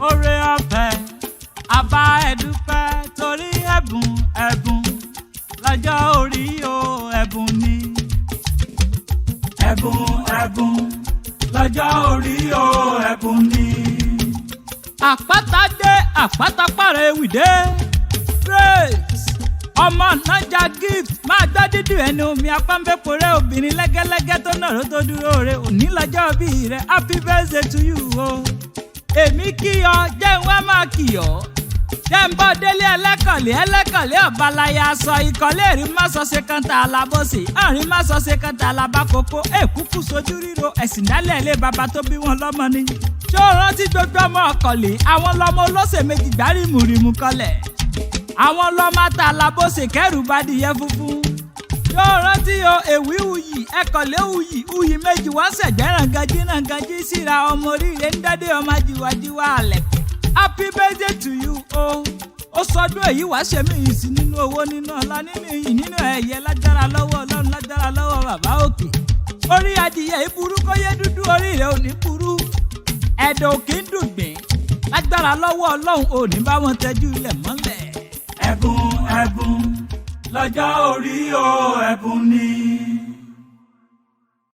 oore ọ̀fẹ́ àbá ẹ̀dúpẹ́ torí ẹ̀bùn lọ́jọ́ orí o ẹ̀bùn ni. ẹ̀bùn lọ́jọ́ orí o ẹ̀bùn ni. àpáta dé àpáta Apataewi dé praise ọmọ nájà gift máa gbọ́ dídì ẹnu omi apánbẹ́pọ̀rẹ́ obìnrin lẹ́gẹ́lẹ́gẹ́ tó nàró tó dúró re òní lọ́jọ́ bí rẹ̀ happy birthday to you o. èmi kí ọ jẹ́ ń wá máa kì ọ́ jẹ́ ń bọ́ délé ẹlẹ́kọ̀lé ọ̀bálaya sọ ìkọ́lé rí má sọ ṣe kanta alábọ́sì àárín má sọ ṣe kanta alábàkókò èkúkú sojú ríro ẹ̀sìn dálẹ̀ ilé bàbá tó bí wọn lọ́mọ ni. ṣé o rántí gbogbo ọmọ ọkọ̀lé àwọn lọmọ olóṣè méjì gbárí mùrìmù kọlẹ̀ àwọn lọmọ ta alábọ́sì kẹrù bá dìyẹ funfun. ṣé o rántí o èwì uyì ẹkọ̀lé uyì méjì wọ́n ṣẹ̀jẹ̀ ràǹgàjì síra ọmọ oríire ń dádé ọmọ jìwàjìwà àlẹ̀kùn. Happy birthday to you o. Ó sọdún èyí wàá ṣe mí yìí sí nínú owó nínú ọlá nínú iyì nínú ẹ̀yẹ lágbára lọ́wọ́ Ọlọ́run lágbára lọ́wọ́ bàbá òkè. Orí adìyẹ ìburú kó yé dúdú orí rẹ̀ ò ní burú. Ẹ̀dọ̀ òkè ń dùn gbìn. Lágbára lọ́wọ́ Ọlọ́run ò ní bá wọn tẹ́jú ilẹ̀ mọ́lẹ̀. ẹ̀bùn lọ́jọ́ orí o ẹ̀bùn ni.